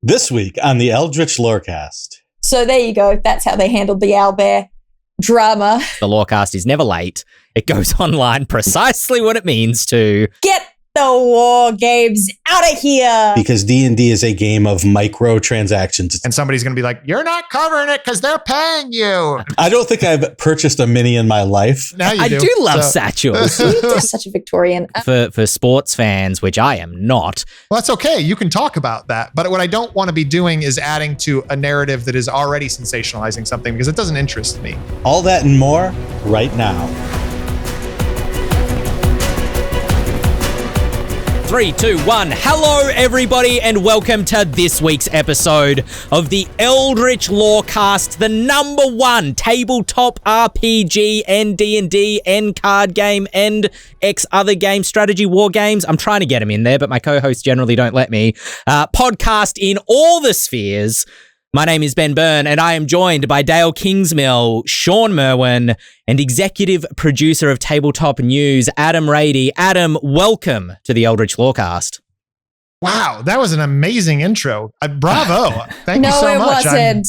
This week on the Eldritch Lorecast. So there you go. That's how they handled the owlbear drama. The Lorecast is never late. It goes online precisely what it means to Get the war games out of here. Because D&D is a game of microtransactions. And somebody's going to be like, you're not covering it because they're paying you. I don't think I've purchased a mini in my life. Now you I do love satchels. You're such a Victorian. For sports fans, which I am not. Well, that's okay. You can talk about that. But what I don't want to be doing is adding to a narrative that is already sensationalizing something because it doesn't interest me. All that and more right now. 3, 2, 1. Hello, everybody, and welcome to this week's episode of the Eldritch Lorecast, the number one tabletop RPG and D&D and card game and X other game strategy war games. I'm trying to get them in there, but my co-hosts generally don't let me. Podcast in all the spheres. My name is Ben Byrne, and I am joined by Dael Kingsmill, Shawn Merwin, and executive producer of Tabletop News, Adam Rady. Adam, welcome to the Eldritch Lorecast. Wow, that was an amazing intro. Bravo. Thank you so much. No, it wasn't.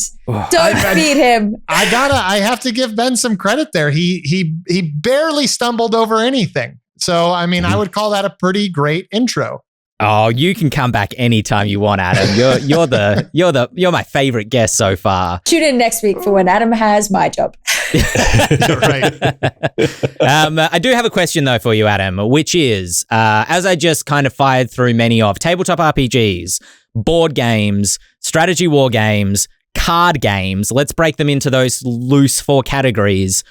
Don't beat him. I have to give Ben some credit there. He barely stumbled over anything. So, I mean, I would call that a pretty great intro. Oh, you can come back anytime you want, Adam. You're my favorite guest so far. Tune in next week for when Adam has my job. Right. I do have a question though for you, Adam, which is, as I just kind of fired through many of tabletop RPGs, board games, strategy war games, card games, let's break them into those loose 4 categories.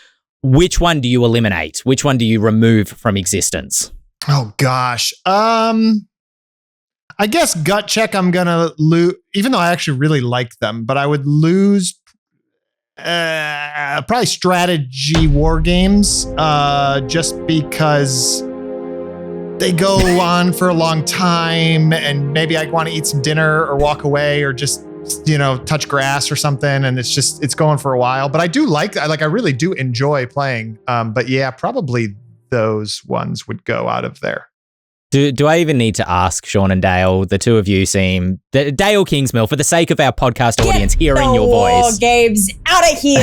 Which one do you eliminate? Which one do you remove from existence? Oh gosh. I guess gut check I'm going to lose, even though I actually really like them, but I would lose probably strategy war games just because they go on for a long time and maybe I want to eat some dinner or walk away or just, touch grass or something. And it's going for a while, but I do I really do enjoy playing. But yeah, probably those ones would go out of there. Do I even need to ask Shawn and Dael? The two of you seem... Dael Kingsmill, for the sake of our podcast audience, hearing your voice. War games out of here.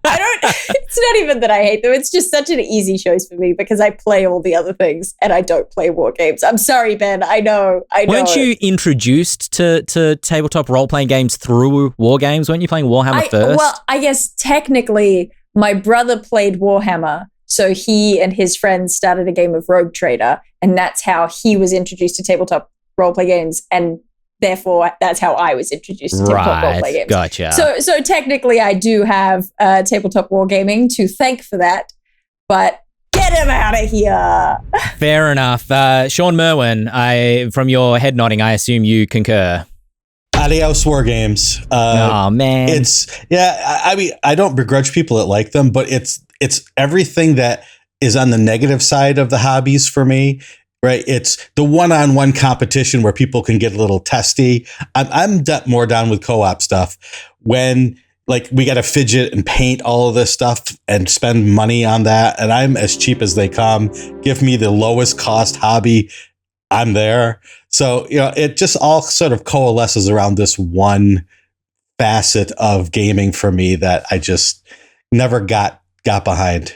It's not even that I hate them. It's just such an easy choice for me because I play all the other things and I don't play war games. I'm sorry, Ben. I know. Weren't you introduced to tabletop role-playing games through war games? Weren't you playing Warhammer first? Well, I guess technically my brother played Warhammer. So he and his friends started a game of Rogue Trader, and that's how he was introduced to tabletop roleplay games, and therefore that's how I was introduced to tabletop roleplay games. Gotcha. So technically I do have tabletop wargaming to thank for that, but get him out of here. Fair enough. Shawn Merwin, from your head nodding, I assume you concur. Adios war games. Oh man. I don't begrudge people that like them, but it's everything that is on the negative side of the hobbies for me, right? It's the one-on-one competition where people can get a little testy. I'm more down with co-op stuff when we got to fidget and paint all of this stuff and spend money on that. And I'm as cheap as they come. Give me the lowest cost hobby. I'm there. So, it just all sort of coalesces around this one facet of gaming for me that I just never got behind.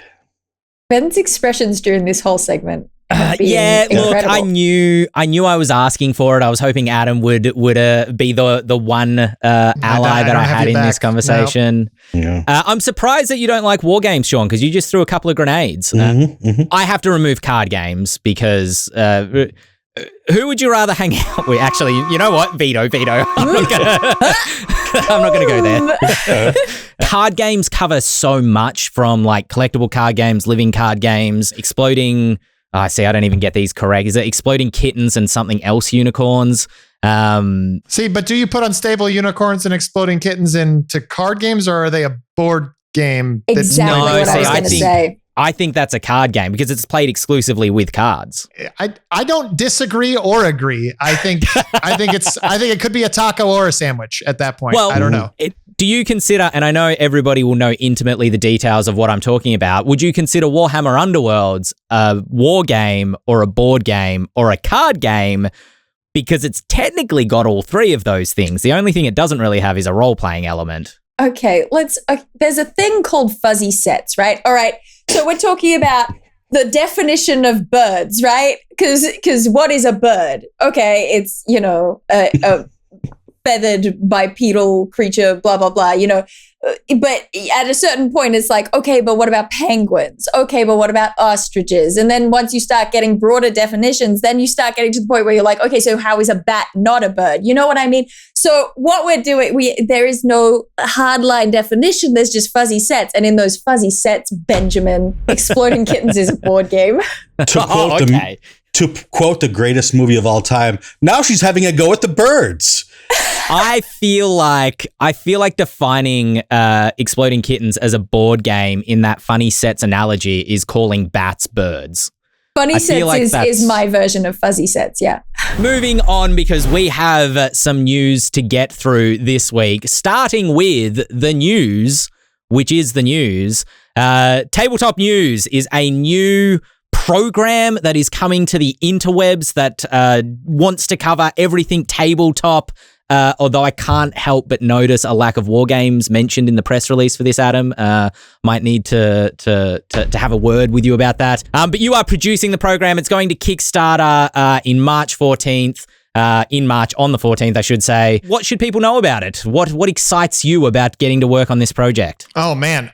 Ben's expressions during this whole segment. Look, I knew I was asking for it. I was hoping Adam would be the one ally that I had in this conversation. No. Yeah. I'm surprised that you don't like war games, Shawn, because you just threw a couple of grenades. I have to remove card games because who would you rather hang out with? Actually, you know what? Veto. I'm not gonna go there. Card games cover so much, from collectible card games, living card games, exploding. I don't even get these correct. Is it exploding kittens and something else unicorns? But do you put unstable unicorns and exploding kittens into card games, or are they a board game? Exactly what I was going to say. I think that's a card game because it's played exclusively with cards. I don't disagree or agree. I think it could be a taco or a sandwich at that point. Well, I don't know. Do you consider, and I know everybody will know intimately the details of what I'm talking about, would you consider Warhammer Underworlds a war game or a board game or a card game, because it's technically got all three of those things. The only thing it doesn't really have is a role-playing element. Okay, there's a thing called fuzzy sets, right? All right, so we're talking about the definition of birds, right? Because what is a bird? Okay, it's, a feathered bipedal creature, blah, blah, blah, But at a certain point, it's like, okay, but what about penguins? Okay, but what about ostriches? And then once you start getting broader definitions, then you start getting to the point where you're like, okay, so how is a bat not a bird? You know what I mean? So what we're doing, there is no hardline definition. There's just fuzzy sets. And in those fuzzy sets, Benjamin, Exploding Kittens is a board game. To quote the greatest movie of all time, now she's having a go at the birds. I feel like defining Exploding Kittens as a board game in that funny sets analogy is calling bats birds. Funny sets is my version of fuzzy sets, yeah. Moving on, because we have some news to get through this week, starting with the news, which is the news. Tabletop News is a new program that is coming to the interwebs that wants to cover everything tabletop. Although I can't help but notice a lack of war games mentioned in the press release for this, Adam. Might need to have a word with you about that. But you are producing the program. It's going to Kickstarter in March 14th. On the 14th, I should say. What should people know about it? What excites you about getting to work on this project? Oh, man.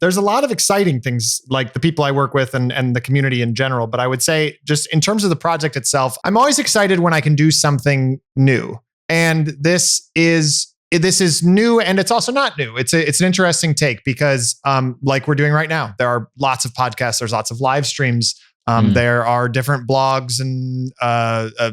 There's a lot of exciting things, like the people I work with and the community in general. But I would say, just in terms of the project itself, I'm always excited when I can do something new. And this is new, and it's also not new. It's an interesting take because, like we're doing right now, there are lots of podcasts, there's lots of live streams. There are different blogs and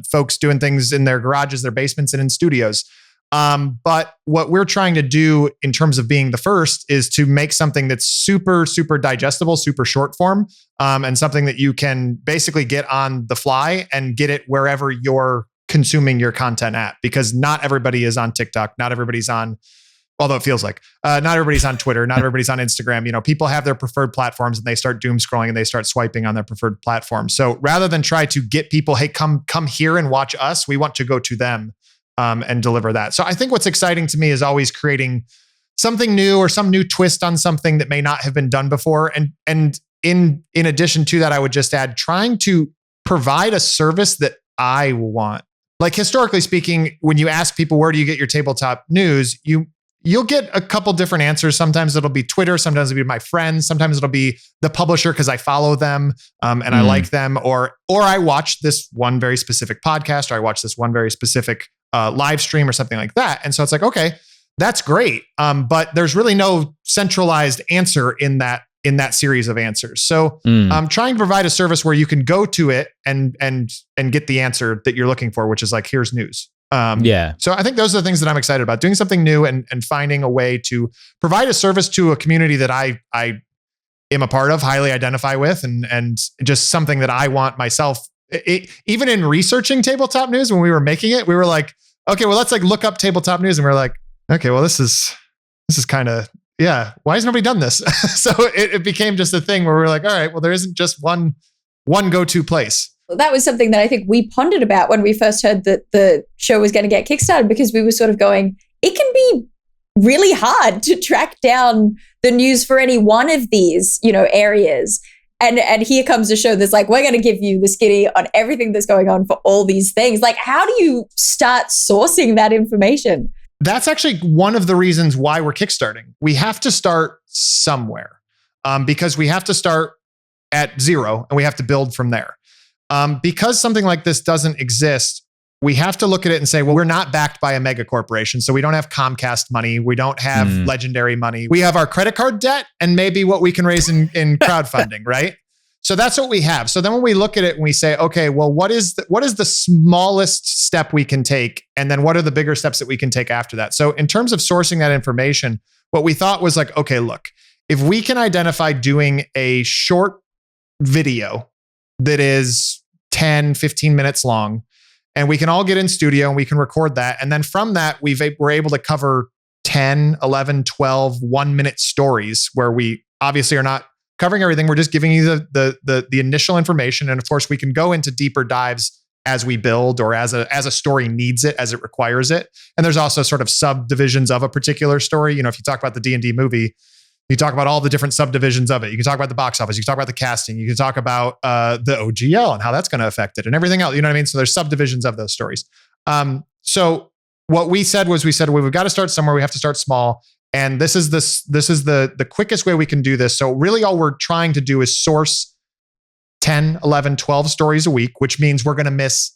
folks doing things in their garages, their basements, and in studios. But what we're trying to do in terms of being the first is to make something that's super, super digestible, super short form, and something that you can basically get on the fly and get it wherever you're consuming your content at, because not everybody is on TikTok. Not everybody's on, although it feels like, not everybody's on Twitter. Not everybody's on Instagram. People have their preferred platforms and they start doom scrolling and they start swiping on their preferred platform. So rather than try to get people, hey, come here and watch us, we want to go to them and deliver that. So I think what's exciting to me is always creating something new or some new twist on something that may not have been done before. And in addition to that, I would just add trying to provide a service that I want. Like, historically speaking, when you ask people, where do you get your tabletop news? You'll get a couple different answers. Sometimes it'll be Twitter. Sometimes it'll be my friends. Sometimes it'll be the publisher because I follow them and I like them. Or I watch this one very specific podcast, or I watch this one very specific live stream or something like that. And so it's like, okay, that's great. But there's really no centralized answer in that series of answers. So I'm trying to provide a service where you can go to it and get the answer that you're looking for, which is like, here's news. So I think those are the things that I'm excited about, doing something new and finding a way to provide a service to a community that I am a part of, highly identify with, and just something that I want myself. Even in researching tabletop news, when we were making it, we were like, okay, well, let's like look up tabletop news. And we're like, okay, well, this is kind of, yeah, why has nobody done this? So it became just a thing where we're like, all right, well, there isn't just one go-to place. Well, that was something that I think we pondered about when we first heard that the show was going to get kickstarted, because we were sort of going, it can be really hard to track down the news for any one of these, areas. And here comes a show that's like, we're going to give you the skinny on everything that's going on for all these things. Like, how do you start sourcing that information? That's actually one of the reasons why we're kickstarting. We have to start somewhere because we have to start at zero and we have to build from there. Because something like this doesn't exist, we have to look at it and say, well, we're not backed by a mega corporation. So we don't have Comcast money. We don't have Legendary money. We have our credit card debt and maybe what we can raise in crowdfunding, right? So that's what we have. So then when we look at it and we say, okay, well, what is the smallest step we can take? And then what are the bigger steps that we can take after that? So in terms of sourcing that information, what we thought was like, okay, look, if we can identify doing a short video that is 10, 15 minutes long, and we can all get in studio and we can record that. And then from that, we're able to cover 10, 11, 12 1-minute stories where we obviously are not covering everything. We're just giving you the initial information. And of course, we can go into deeper dives as we build or as a story needs it, as it requires it. And there's also sort of subdivisions of a particular story. You know, if you talk about the D&D movie, you talk about all the different subdivisions of it. You can talk about the box office. You can talk about the casting. You can talk about the OGL and how that's going to affect it and everything else. You know what I mean? So there's subdivisions of those stories. So what we said was, we've got to start somewhere. We have to start small. And this is the quickest way we can do this. So really all we're trying to do is source 10, 11, 12 stories a week, which means we're going to miss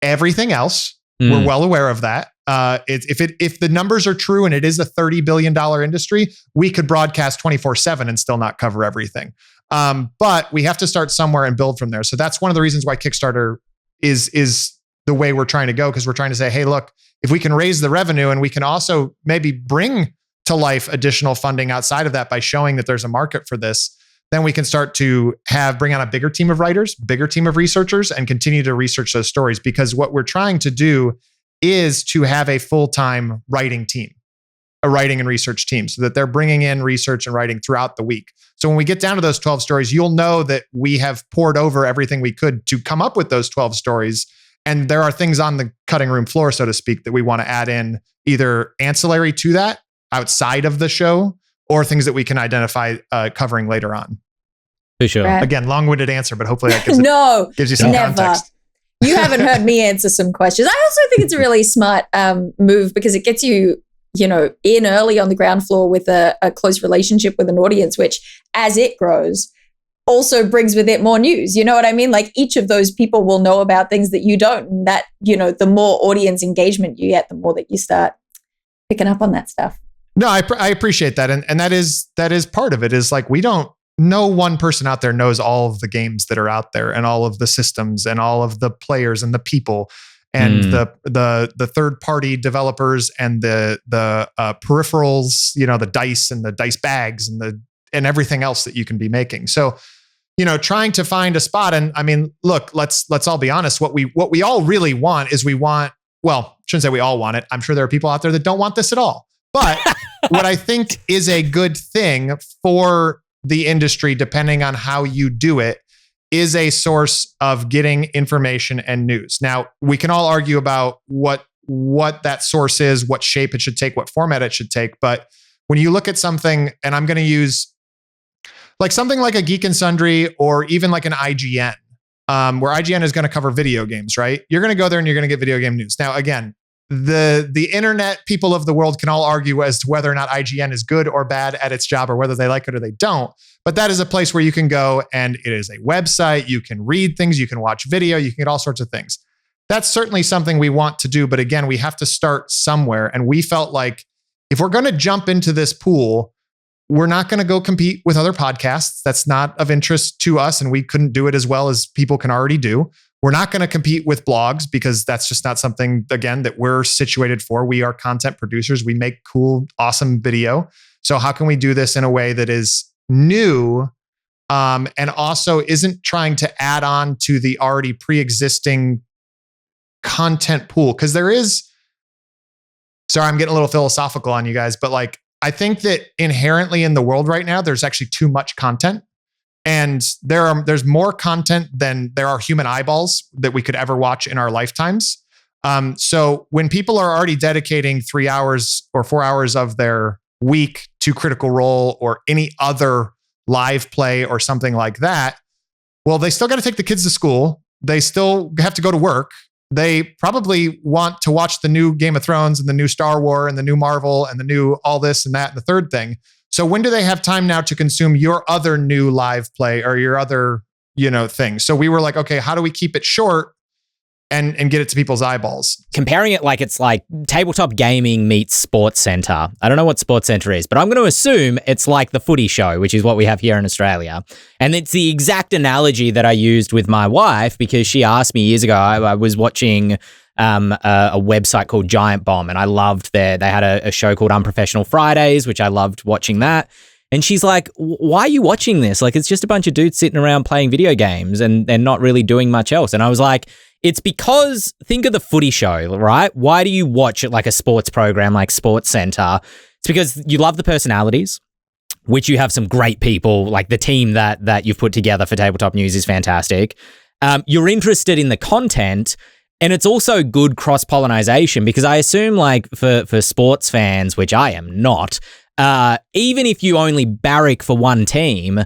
everything else. We're well aware of that. If the numbers are true and it is a $30 billion industry, we could broadcast 24/7 and still not cover everything. But we have to start somewhere and build from there. So that's one of the reasons why Kickstarter is the way we're trying to go, because we're trying to say, hey, look, if we can raise the revenue and we can also maybe bring to life additional funding outside of that by showing that there's a market for this, then we can start to bring on a bigger team of writers, bigger team of researchers, and continue to research those stories. Because what we're trying to do is to have a full-time writing team, a writing and research team, so that they're bringing in research and writing throughout the week. So when we get down to those 12 stories, you'll know that we have poured over everything we could to come up with those 12 stories. And there are things on the cutting room floor, so to speak, that we want to add in, either ancillary to that, outside of the show, or things that we can identify covering later on. For sure. Right. Again, long-winded answer, but hopefully that gives you some context. You haven't heard me answer some questions. I also think it's a really smart move, because it gets you, in early on the ground floor with a close relationship with an audience, which as it grows also brings with it more news. You know what I mean? Like, each of those people will know about things that you don't. And that, the more audience engagement you get, the more that you start picking up on that stuff. No, I appreciate that. And that is part of it, is like, no one person out there knows all of the games that are out there and all of the systems and all of the players and the people and the third party developers and the peripherals, the dice and the dice bags and everything else that you can be making. So, trying to find a spot. And I mean, look, let's all be honest. What we all really want is shouldn't say we all want it. I'm sure there are people out there that don't want this at all. But what I think is a good thing for the industry, depending on how you do it, is a source of getting information and news. Now, we can all argue about what that source is, what shape it should take, what format it should take. But when you look at something, and I'm going to use like something like a Geek and Sundry, or even like an IGN, where IGN is going to cover video games, right? You're going to go there and you're going to get video game news. Now, again, the internet people of the world can all argue as to whether or not IGN is good or bad at its job, or whether they like it or they don't. But that is a place where you can go, and it is a website. You can read things, you can watch video, you can get all sorts of things. That's certainly something we want to do. But again, we have to start somewhere. And we felt like if we're going to jump into this pool, we're not going to go compete with other podcasts. That's not of interest to us. And we couldn't do it as well as people can already do. We're not going to compete with blogs, because that's just not something, again, that we're situated for. We are content producers. We make cool, awesome video. So how can we do this in a way that is new, and also isn't trying to add on to the already pre-existing content pool? Because there is, sorry, I'm getting a little philosophical on you guys, but like, I think that inherently in the world right now, there's actually too much content. And there's more content than there are human eyeballs that we could ever watch in our lifetimes. So when people are already dedicating 3 hours or 4 hours of their week to Critical Role or any other live play or something like that, well, they still got to take the kids to school. They still have to go to work. They probably want to watch the new Game of Thrones and the new Star Wars and the new Marvel and the new all this and that and the third thing. So when do they have time now to consume your other new live play or your other, thing? So we were like, okay, how do we keep it short and get it to people's eyeballs? Comparing it like it's like tabletop gaming meets Sports Center. I don't know what Sports Center is, but I'm going to assume it's like the footy show, which is what we have here in Australia. And it's the exact analogy that I used with my wife, because she asked me years ago, I was watching a website called Giant Bomb, and I loved they had a show called Unprofessional Fridays, which I loved watching that. And she's like, why are you watching this? Like, it's just a bunch of dudes sitting around playing video games and they're not really doing much else. And I was like, it's because, think of the footy show, right? Why do you watch it like a sports program like Sports Center? It's because you love the personalities, which you have some great people, like the team that you've put together for Tabletop News is fantastic. you're interested in the content. And it's also good cross-pollination because I assume like for sports fans, which I am not, even if you only barrack for one team,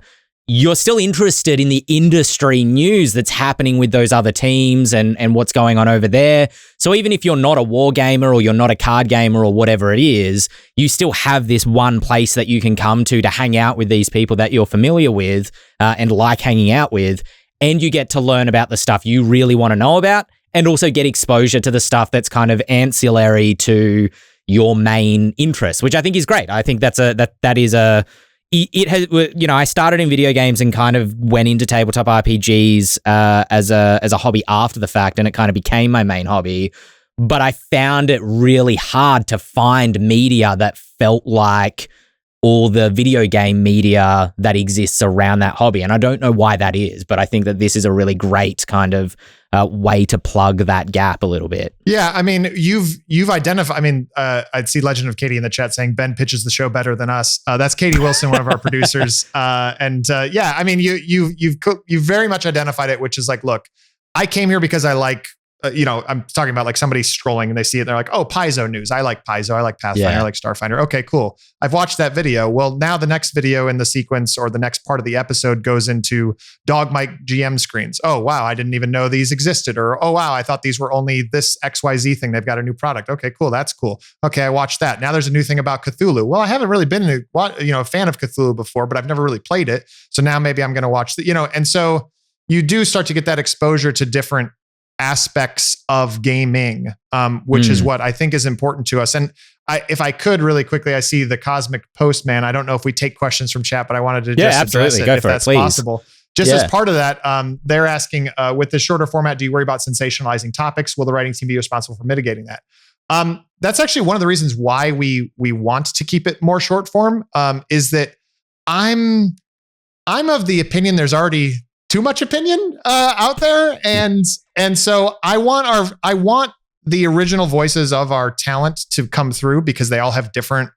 you're still interested in the industry news that's happening with those other teams and what's going on over there. So even if you're not a war gamer or you're not a card gamer or whatever it is, you still have this one place that you can come to hang out with these people that you're familiar with and like hanging out with. And you get to learn about the stuff you really want to know about and also get exposure to the stuff that's kind of ancillary to your main interest, which I think is great. I think it has, you know, I started in video games and kind of went into tabletop RPGs as a hobby after the fact, and it kind of became my main hobby. But I found it really hard to find media that felt like all the video game media that exists around that hobby. And I don't know why that is, but I think that this is a really great kind of way to plug that gap a little bit. Yeah, I mean, you've identified. I mean, I'd see Legend of Katie in the chat saying Ben pitches the show better than us. That's Katie Wilson, one of our producers. Yeah, I mean, you've very much identified it, which is like, look, I came here because I like. I'm talking about like somebody scrolling and they see it. They're like, oh, Paizo news. I like Paizo. I like Pathfinder. I like Starfinder. Okay, cool. I've watched that video. Well, now the next video in the sequence or the next part of the episode goes into dog mic GM screens. Oh, wow. I didn't even know these existed. Or, oh, wow. I thought these were only this XYZ thing. They've got a new product. Okay, cool. That's cool. Okay, I watched that. Now there's a new thing about Cthulhu. Well, I haven't really been a fan of Cthulhu before, but I've never really played it. So now maybe I'm going to watch and so you do start to get that exposure to different aspects of gaming, which is what I think is important to us. And if I could really quickly, I see the Cosmic Postman. I don't know if we take questions from chat, but I wanted to just address it if that's possible. Just as part of that, they're asking, with the shorter format, do you worry about sensationalizing topics? Will the writing team be responsible for mitigating that? That's actually one of the reasons why we want to keep it more short form, is that I'm of the opinion there's already too much opinion out there, and so I want the original voices of our talent to come through because they all have different,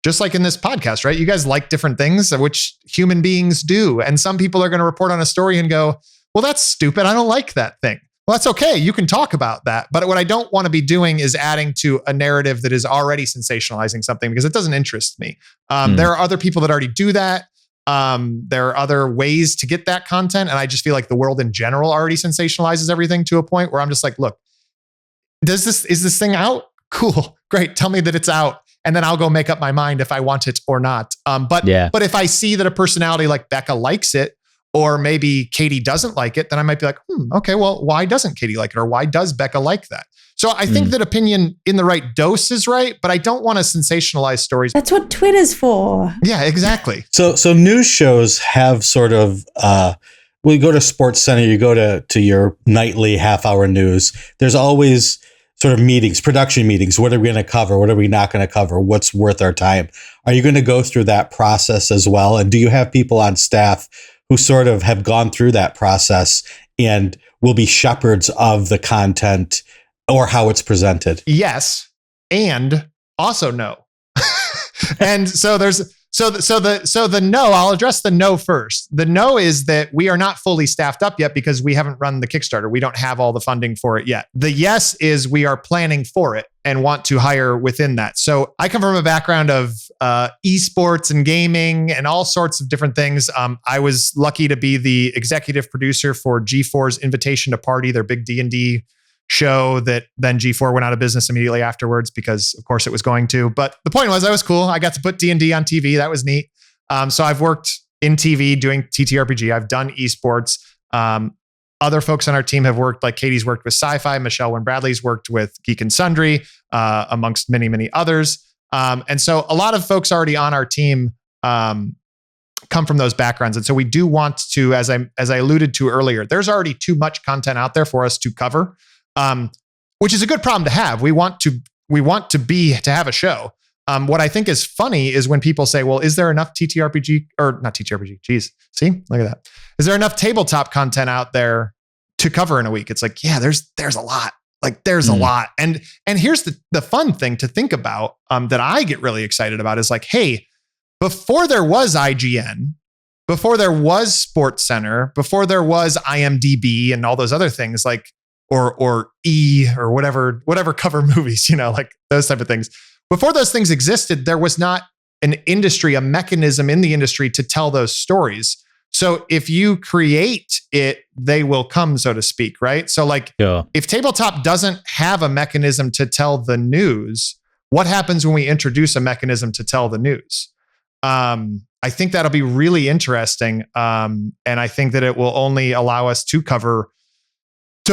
just like in this podcast, right? You guys like different things, which human beings do, and some people are going to report on a story and go, "Well, that's stupid. I don't like that thing." Well, that's okay. You can talk about that, but what I don't want to be doing is adding to a narrative that is already sensationalizing something because it doesn't interest me. There are other people that already do that. There are other ways to get that content. And I just feel like the world in general already sensationalizes everything to a point where I'm just like, look, is this thing out? Cool. Great. Tell me that it's out. And then I'll go make up my mind if I want it or not. But if I see that a personality like Becca likes it, or maybe Katie doesn't like it, then I might be like, okay, well, why doesn't Katie like it? Or why does Becca like that? So I think that opinion in the right dose is right, but I don't want to sensationalize stories. That's what Twitter's for. Yeah, exactly. So news shows have sort of, when you go to Sports Center, you go to your nightly half-hour news. There's always sort of meetings, production meetings. What are we going to cover? What are we not going to cover? What's worth our time? Are you going to go through that process as well? And do you have people on staff who sort of have gone through that process and will be shepherds of the content or how it's presented? Yes, and also no. And so the no, I'll address the no first. The no is that we are not fully staffed up yet because we haven't run the Kickstarter. We don't have all the funding for it yet. The yes is we are planning for it and want to hire within that. So I come from a background of esports and gaming and all sorts of different things. I was lucky to be the executive producer for G4's Invitation to Party, their big D&D show that then G4 went out of business immediately afterwards because of course it was going to. But the point was I was cool. I got to put D&D on TV. That was neat. So I've worked in TV doing TTRPG. I've done esports. Other folks on our team have worked, like Katie's worked with Sci-Fi. Michelle Wynne-Bradley's worked with Geek and Sundry, amongst many, many others. And so a lot of folks already on our team come from those backgrounds. And so we do want to, as I alluded to earlier, there's already too much content out there for us to cover. Which is a good problem to have. We want to have a show. What I think is funny is when people say, well, is there enough TTRPG or not TTRPG? Geez, see, look at that. Is there enough tabletop content out there to cover in a week? It's like, yeah, there's a lot. Like there's a lot. And here's the fun thing to think about, that I get really excited about is like, hey, before there was IGN, before there was Sports Center, before there was IMDb and all those other things like, or E or whatever cover movies, like those type of things. Before those things existed, there was not an industry, a mechanism in the industry to tell those stories. So if you create it, they will come, so to speak, right? So like if tabletop doesn't have a mechanism to tell the news, what happens when we introduce a mechanism to tell the news? I think that'll be really interesting. And I think that it will only allow us to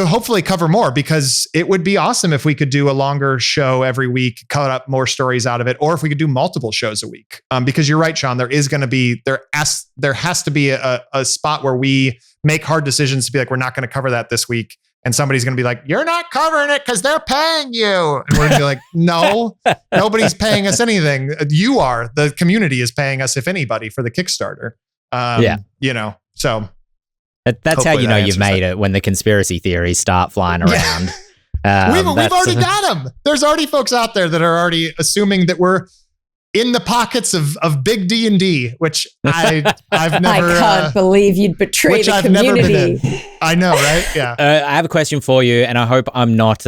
hopefully cover more, because it would be awesome if we could do a longer show every week, cut up more stories out of it, or if we could do multiple shows a week. Because you're right, Shawn, there has to be a spot where we make hard decisions to be like, we're not going to cover that this week. And somebody's going to be like, you're not covering it because they're paying you. And we're going to be like, no, nobody's paying us anything. You are. The community is paying us, if anybody, for the Kickstarter. So that's how you've made it when the conspiracy theories start flying around. We've already got them. There's already folks out there that are already assuming that we're in the pockets of big D&D, which I've never. I can't believe you'd betray the community. I've never been in. I know, right? Yeah. I have a question for you, and I hope I'm not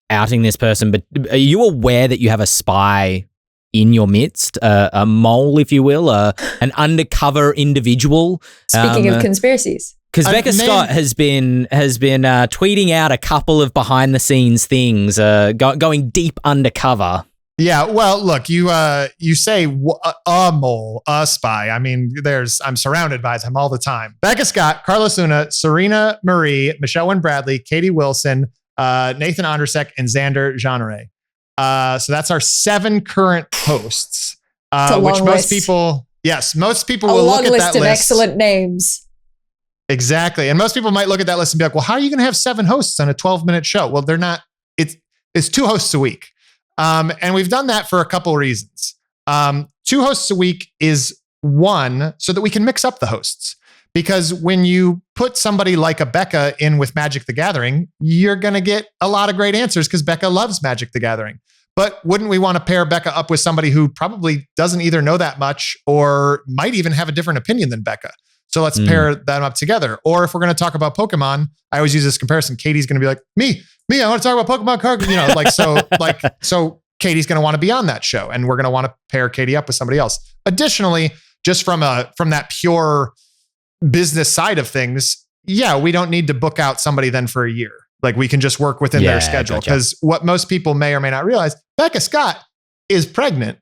outing this person, but are you aware that you have a spy in your midst, a mole, if you will, an undercover individual? Speaking of conspiracies. Because Becca Scott has been tweeting out a couple of behind the scenes things, going deep undercover. Yeah, well, look, you say a mole, a spy. I mean, I'm surrounded by them all the time. Becca Scott, Carlos Luna, Serena Marie, Michelle Wynn Bradley, Katie Wilson, Nathan Ondersek, and Xander Jeanneret. So that's our 7 current hosts, which most people will look at that list. Of excellent names. Exactly. And most people might look at that list and be like, well, how are you going to have 7 hosts on a 12-minute show? Well, they're not. It's 2 hosts a week. And we've done that for a couple reasons. 2 hosts a week is one, so that we can mix up the hosts. Because when you put somebody like a Becca in with Magic the Gathering, you're going to get a lot of great answers because Becca loves Magic the Gathering. But wouldn't we want to pair Becca up with somebody who probably doesn't either know that much or might even have a different opinion than Becca? So let's pair them up together. Or if we're going to talk about Pokemon, I always use this comparison. Katie's going to be like, me, I want to talk about Pokemon cards. So Katie's going to want to be on that show, and we're going to want to pair Katie up with somebody else. Additionally, just from that pure business side of things, we don't need to book out somebody then for a year. Like we can just work within their schedule. Because what most people may or may not realize, Becca Scott is pregnant.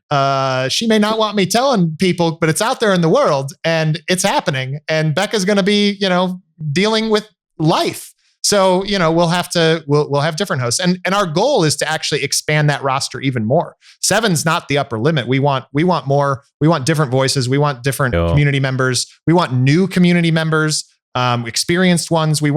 She may not want me telling people, but it's out there in the world and it's happening. And Becca's going to be, dealing with life. So, we'll have different hosts. And our goal is to actually expand that roster even more. 7's not the upper limit. We want more. We want different voices. We want different community members. We want new community members, experienced ones. We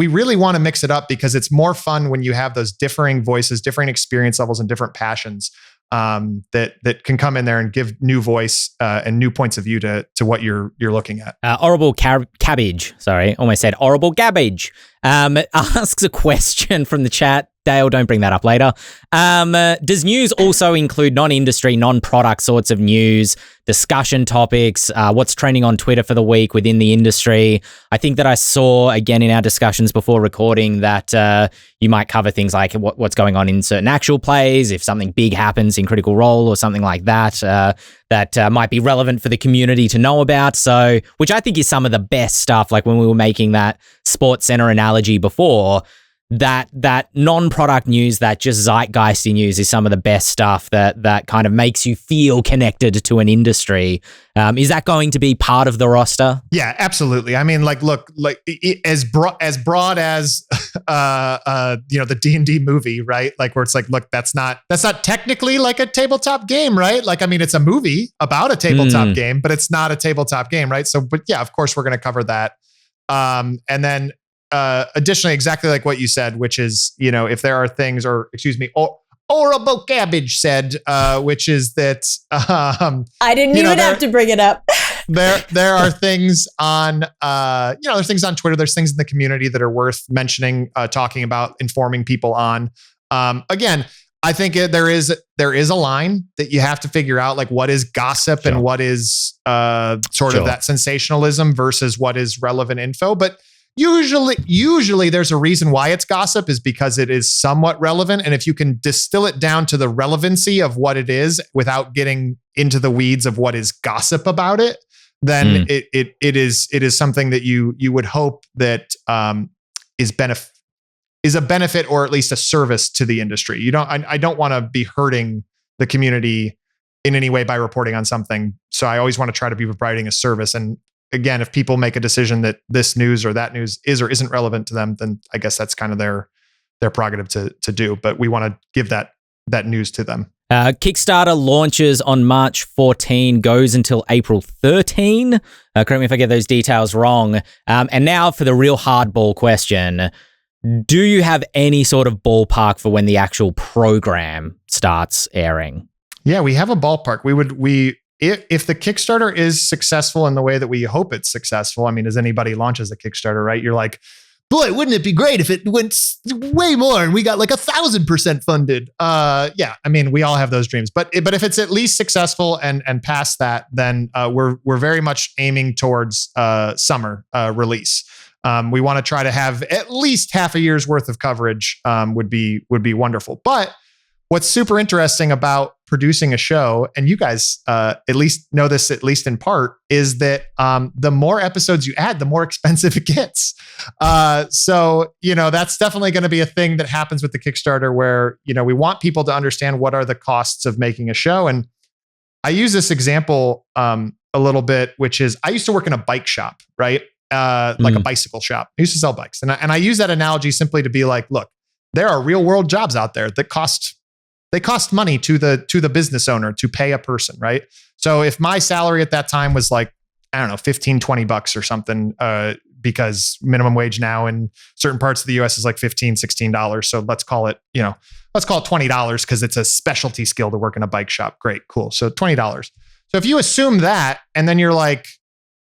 really want to mix it up because it's more fun when you have those differing voices, different experience levels, and different passions that can come in there and give new voice and new points of view to what you're looking at. Horrible Cabbage, sorry, almost said Horrible Gabbage, asks a question from the chat. Dael, don't bring that up later. Does news also include non-industry, non-product sorts of news, discussion topics, what's trending on Twitter for the week within the industry? I think that I saw, again, in our discussions before recording that you might cover things like what's going on in certain actual plays, if something big happens in Critical Role or something like that, that might be relevant for the community to know about. So, which I think is some of the best stuff, like when we were making that Sports Center analogy before, that non-product news, that just zeitgeisty news is some of the best stuff that kind of makes you feel connected to an industry. Is that going to be part of the roster? Yeah, absolutely. I mean, look, as broad as the D&D movie, right? Like where it's like, look, that's not technically like a tabletop game, right? Like, I mean, it's a movie about a tabletop game, but it's not a tabletop game, right? So, but yeah, of course we're going to cover that. And then additionally, exactly like what you said, which is, if there are things, Horrible Cabbage said, which is that I didn't even have to bring it up. there are things on there's things on Twitter, there's things in the community that are worth mentioning, talking about, informing people on. Again, I think there is a line that you have to figure out, like what is gossip and what is sort of that sensationalism versus what is relevant info. But usually there's a reason why it's gossip, is because it is somewhat relevant. And if you can distill it down to the relevancy of what it is without getting into the weeds of what is gossip about it, then it is something that you would hope that is a benefit, or at least a service to the industry. I don't want to be hurting the community in any way by reporting on something. So I always want to try to be providing a service. And again, if people make a decision that this news or that news is or isn't relevant to them, then I guess that's kind of their prerogative to do. But we want to give that news to them. Kickstarter launches on March 14, goes until April 13. Correct me if I get those details wrong. And now for the real hardball question. Do you have any sort of ballpark for when the actual program starts airing? Yeah, we have a ballpark. If the Kickstarter is successful in the way that we hope it's successful, I mean, as anybody launches a Kickstarter, right? You're like, boy, wouldn't it be great if it went way more and we got like 1,000% funded? Yeah, I mean, we all have those dreams. But if it's at least successful and past that, then we're very much aiming towards summer release. We want to try to have at least half a year's worth of coverage. Would be wonderful. But what's super interesting about producing a show, and you guys at least know this, at least in part, is that the more episodes you add, the more expensive it gets. So, that's definitely going to be a thing that happens with the Kickstarter, where, we want people to understand what are the costs of making a show. And I use this example a little bit, which is I used to work in a bike shop, right? Like a bicycle shop. I used to sell bikes. And I use that analogy simply to be like, look, there are real world jobs out there that cost money to the business owner to pay a person, right? So if my salary at that time was like, I don't know, $15-$20 or something, because minimum wage now in certain parts of the US is like $15-$16. So let's call it $20 because it's a specialty skill to work in a bike shop. Great, cool. So $20. So if you assume that, and then you're like,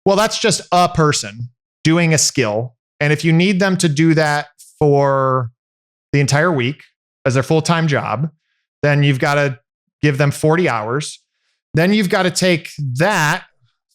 well, that's just a person doing a skill. And if you need them to do that for the entire week as their full-time job, then you've got to give them 40 hours. Then you've got to take that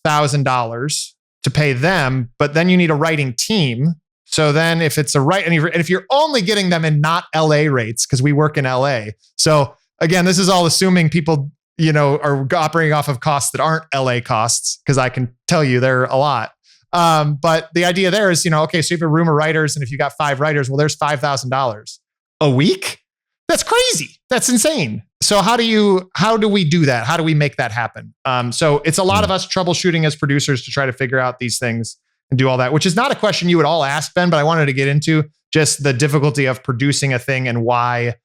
$1,000 to pay them, but then you need a writing team. So then if it's and if you're only getting them in not LA rates, because we work in LA. So again, this is all assuming people are operating off of costs that aren't LA costs, because I can tell you there are a lot. But the idea there is, okay, so you have a room of writers, and if you got 5 writers, well, there's $5,000 a week. That's crazy. That's insane. So how do we do that? How do we make that happen? So it's a lot of us troubleshooting as producers to try to figure out these things and do all that, which is not a question you would all ask, Ben, but I wanted to get into just the difficulty of producing a thing and why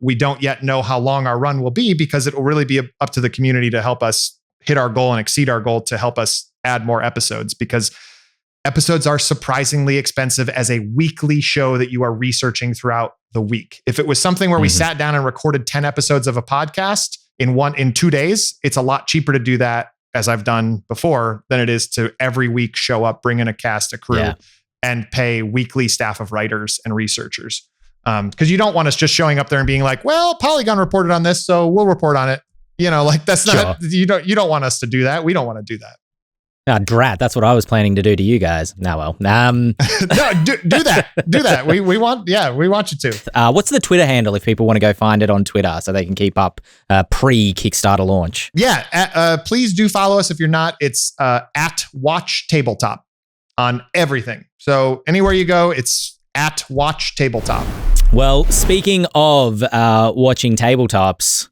we don't yet know how long our run will be, because it will really be up to the community to help us hit our goal and exceed our goal to help us add more episodes, because episodes are surprisingly expensive as a weekly show that you are researching throughout the week. If it was something where we sat down and recorded 10 episodes of a podcast in 2 days, it's a lot cheaper to do that, as I've done before, than it is to every week show up, bring in a cast, a crew, and pay weekly staff of writers and researchers. Because you don't want us just showing up there and being like, well, Polygon reported on this, so we'll report on it. That's not, you don't want us to do that. We don't want to do that. Drat, that's what I was planning to do to you guys. Now, well, no, do that. Do that. We want you to. What's the Twitter handle if people want to go find it on Twitter so they can keep up pre-Kickstarter launch? Yeah, please do follow us if you're not. It's at WotC Tabletop on everything. So anywhere you go, it's at WotC Tabletop. Well, speaking of watching tabletops,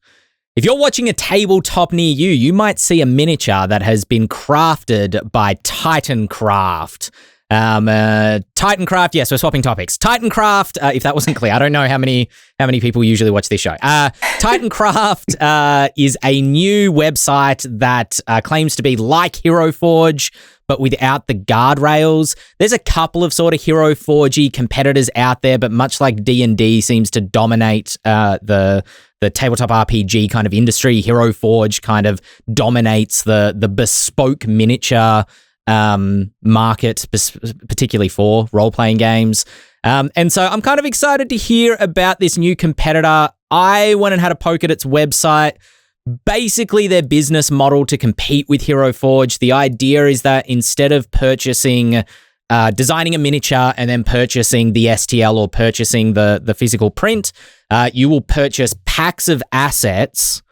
if you're watching a tabletop near you, you might see a miniature that has been crafted by Titancraft. Titancraft, yes, we're swapping topics. Titancraft, if that wasn't clear, I don't know how many people usually watch this show. Titancraft is a new website that claims to be like Hero Forge, but without the guardrails. There's a couple of sort of Hero Forge-y competitors out there, but much like D&D seems to dominate the tabletop RPG kind of industry, Hero Forge kind of dominates the bespoke miniature market, particularly for role-playing games. And so I'm kind of excited to hear about this new competitor. I went and had a poke at its website. Basically, their business model to compete with Hero Forge, the idea is that instead of purchasing, designing a miniature and then purchasing the STL or purchasing the physical print, you will purchase packs of assets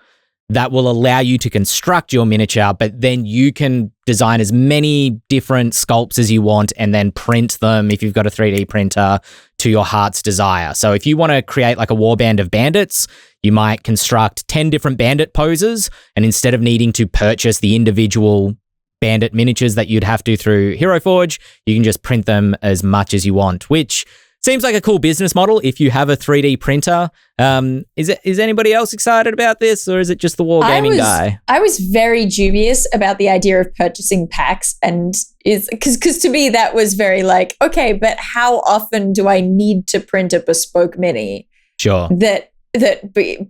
that will allow you to construct your miniature, but then you can design as many different sculpts as you want and then print them, if you've got a 3D printer, to your heart's desire. So if you want to create like a warband of bandits, you might construct 10 different bandit poses, and instead of needing to purchase the individual bandit miniatures that you'd have to through Hero Forge, you can just print them as much as you want, which seems like a cool business model if you have a 3D printer. Is anybody else excited about this, or is it just the wargaming guy? I was very dubious about the idea of purchasing packs, and because to me that was very like, okay, but how often do I need to print a bespoke mini? Sure. That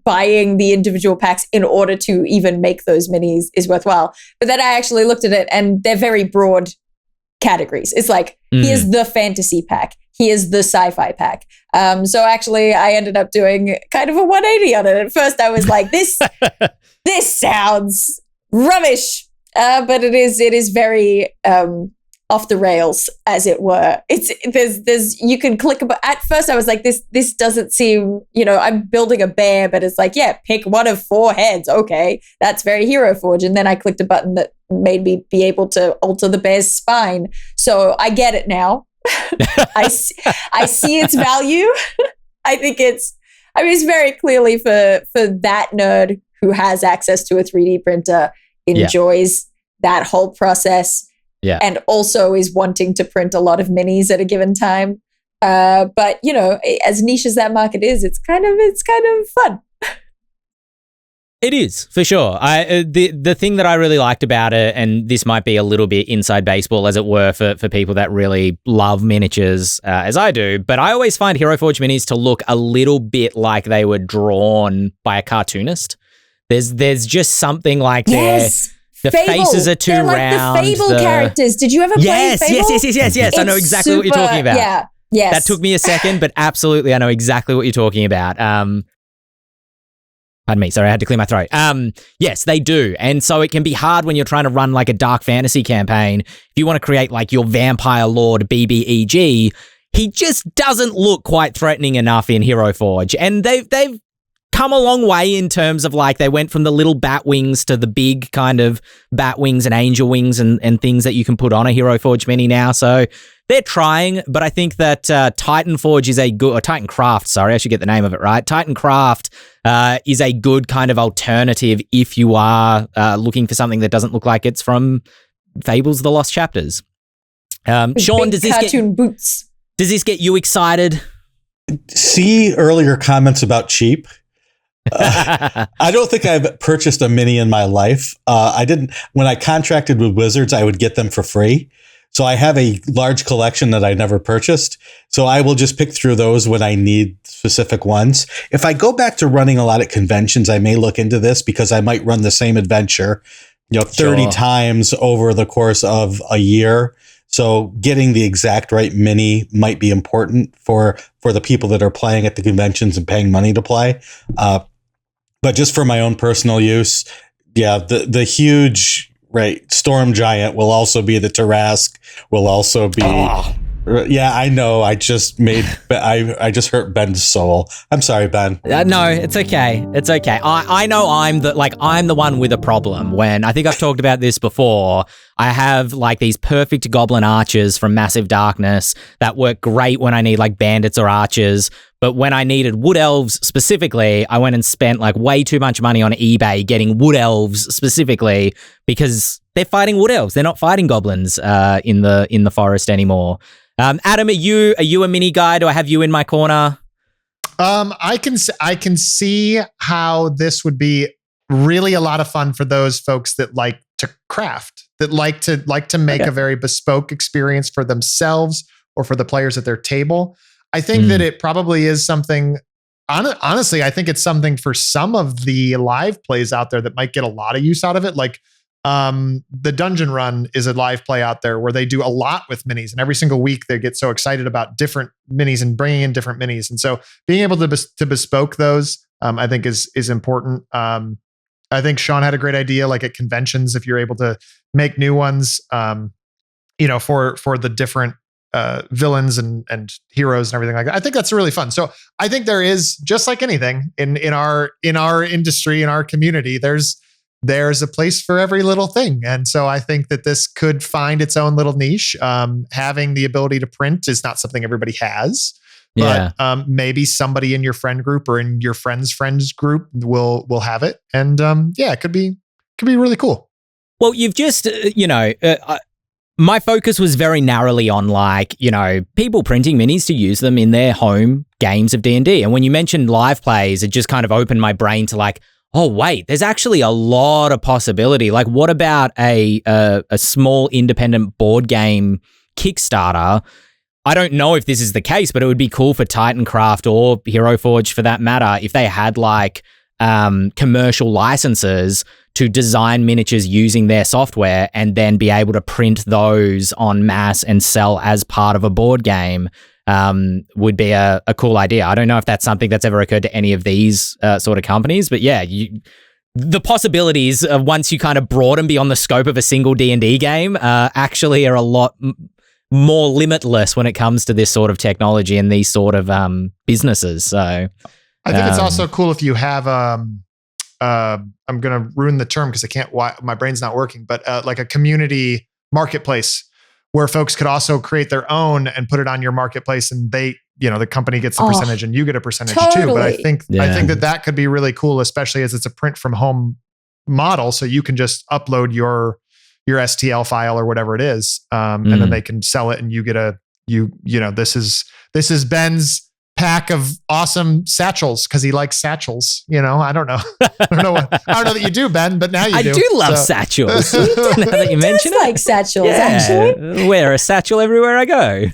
buying the individual packs in order to even make those minis is worthwhile. But then I actually looked at it, and they're very broad categories. It's like, here's the fantasy pack. Here's the sci-fi pack. So actually, I ended up doing kind of a 180 on it. At first, I was like, this sounds rubbish. But it is very off the rails, as it were. There's you can click. At first, I was like, this doesn't seem, I'm building a bear, but it's like, yeah, pick one of 4 heads. Okay, that's very Hero Forge. And then I clicked a button that made me be able to alter the bear's spine. So I get it now. I see its value. I think it's very clearly for that nerd who has access to a 3D printer, enjoys that whole process, and also is wanting to print a lot of minis at a given time. But as niche as that market is, it's kind of fun. It is, for sure. The thing that I really liked about it, and this might be a little bit inside baseball, as it were, for people that really love miniatures, as I do, but I always find Hero Forge minis to look a little bit like they were drawn by a cartoonist. There's just something like the faces are too round. Like the Fable characters. Did you ever play Fable? Yes. I know exactly what you're talking about. Yeah. Yes. That took me a second, but absolutely, I know exactly what you're talking about. Pardon me, sorry, I had to clear my throat. Yes, they do. And so it can be hard when you're trying to run like a dark fantasy campaign. If you want to create like your vampire lord BBEG, he just doesn't look quite threatening enough in Hero Forge. And they've come a long way in terms of like they went from the little bat wings to the big kind of bat wings and angel wings and things that you can put on a Hero Forge mini now. So they're trying, but I think that Titancraft is a good, or Titancraft, sorry, I should get the name of it right. Titancraft is a good kind of alternative if you are looking for something that doesn't look like it's from Fables: The Lost Chapters. Shawn, does this get you excited? See earlier comments about cheap. I don't think I've purchased a mini in my life. I didn't. When I contracted with Wizards, I would get them for free. So I have a large collection that I never purchased. So I will just pick through those when I need specific ones. If I go back to running a lot at conventions, I may look into this because I might run the same adventure, 30 times over the course of a year. So getting the exact right mini might be important for the people that are playing at the conventions and paying money to play. But just for my own personal use, the huge Storm Giant will also be the Tarask, will also be. Yeah, I know. I just hurt Ben's soul. I'm sorry, Ben. No, it's okay. It's okay. I know I'm the one with a problem when I think I've talked about this before. I have like these perfect goblin archers from Massive Darkness that work great when I need like bandits or archers. But when I needed wood elves specifically, I went and spent like way too much money on eBay getting wood elves specifically because they're fighting wood elves. They're not fighting goblins in the forest anymore. Adam, are you a mini guy? Do I have you in my corner? I can see how this would be really a lot of fun for those folks that like to craft, that like to make a very bespoke experience for themselves or for the players at their table. I think that it probably is something. Honestly, I think it's something for some of the live plays out there that might get a lot of use out of it. Like the Dungeon Run is a live play out there where they do a lot with minis, and every single week they get so excited about different minis and bringing in different minis. And so being able to bespoke those, I think is important. I think Shawn had a great idea, like at conventions, if you're able to make new ones, for the different villains and heroes and everything like that. I think that's really fun. So I think there is, just like anything in our industry, in our community, there's a place for every little thing. And so I think that this could find its own little niche. Having the ability to print is not something everybody has, but maybe somebody in your friend group or in your friend's group will have it. And it could be really cool. Well, you've just, my focus was very narrowly on people printing minis to use them in their home games of D&D. And when you mentioned live plays, it just kind of opened my brain to oh, wait, there's actually a lot of possibility. Like, what about a small independent board game Kickstarter? I don't know if this is the case, but it would be cool for Titancraft or Hero Forge, for that matter, if they had commercial licenses to design miniatures using their software and then be able to print those en masse and sell as part of a board game. Would be a cool idea. I don't know if that's something that's ever occurred to any of these sort of companies, but the possibilities of once you kind of broaden beyond the scope of a single D&D game actually are a lot more limitless when it comes to this sort of technology and these sort of businesses. So I think it's also cool if you have I'm going to ruin the term because my brain's not working, but like a community marketplace where folks could also create their own and put it on your marketplace, and they, the company gets a percentage and you get a percentage too. But I think that could be really cool, especially as it's a print from home model. So you can just upload your STL file or whatever it is. And then they can sell it and you get this is Ben's pack of awesome satchels because he likes satchels. I don't know. I don't know that you do, Ben, but now you do. I do love satchels. Now that you mention it, like satchels. Actually, wear a satchel everywhere I go.